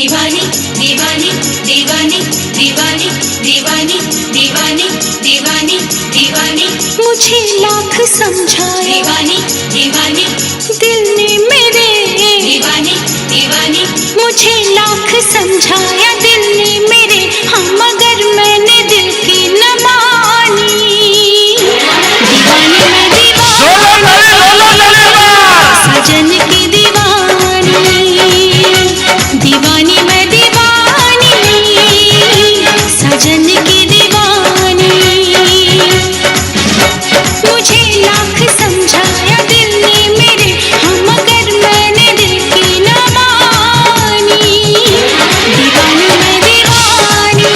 दीवानी दीवानी दीवानी दीवानी दीवानी दीवानी दीवानी दीवानी मुझे लाख समझाया दीवानी दीवानी दिल ने मेरे, दीवानी दीवानी मुझे लाख समझाया दिल ने मेरे, हाँ मगर मैंने दिल की न मानी। दीवानी मैं दीवानी सजन की दीवानी, दीवानी मैं दीवानी सजन की दीवानी। मुझे लाख समझाया दिल ने मेरे, हाँ मगर मैंने दिल की न मानी। दीवानी मैं दीवानी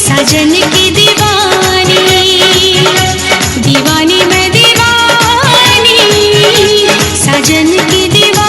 सजन की दीवानी, दीवानी मैं दीवानी सजन की दीवानी।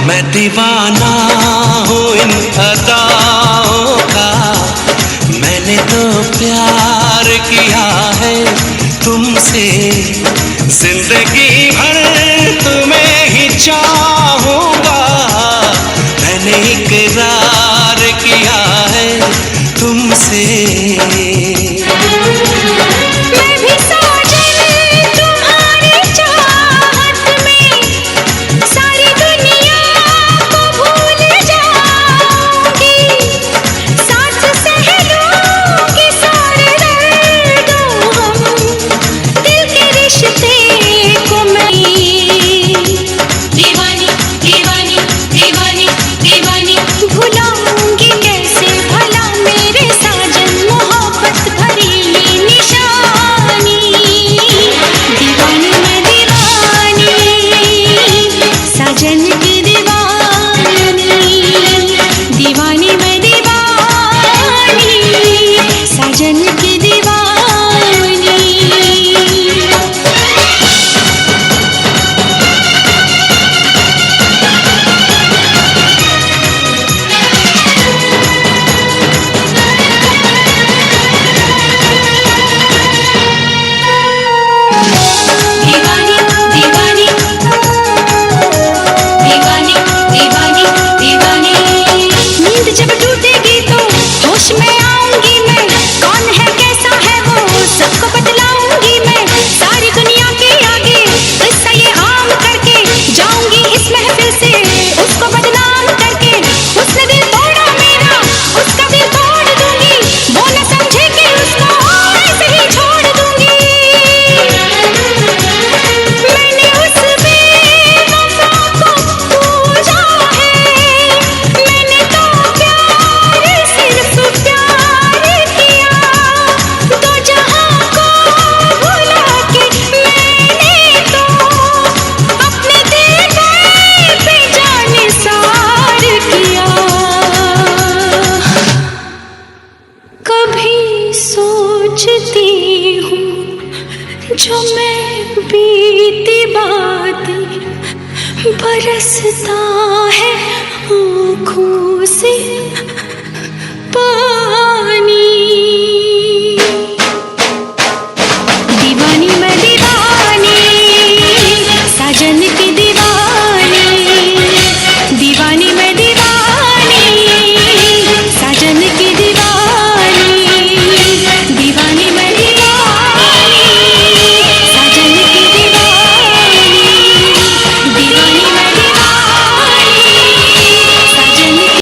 मैं दीवाना हूँ इन अदाओं का, मैंने तो प्यार किया है तुमसे, जिंदगी भर तुम्हें ही चाहूँगा। मैंने इकरार किया है तुमसे। मैं भी साजन तुम्हारी चाहत में सारी दुनिया को भूल जाऊंगी, साथ सह लूंगी सारे दर्दों हम, दिल के रिश्ते को मैं। दीवानी दीवानी दीवानी दीवानी भुलाऊंगी कैसे भला मेरे साजन मोहब्बत भरी ये निशानी। दीवानी मैं दीवानी साजन की दीवानी, दीवानी मैं दीवानी साजन की दीवानी। दीवानी दीवानी दीवानी दीवानी दीवानी नींद जब टूटेगी तो होश में आऊंगी मैं, कौन है कैसा है वो सबको बतलाऊंगी मैं। सारी दुनिया के आगे किस्सा ये आम करके जाऊंगी इस महफिल से, उसको बदनाम करके। उसने दिल तोड़ा मेरा, उसका दिल तोड़ दूंगी, वो न समझे कि उसको ऐसे ही छोड़ दूंगी। मैंने उस बेवफा को पूजा है, मैंने तो प्यार सिर्फ प्यार किया, दो जहां को भुला के मैंने तो अपने दिल पे जानिसार किया। कभी सोचती हूँ जो मैं बीती बातें, बरसता है आँखों से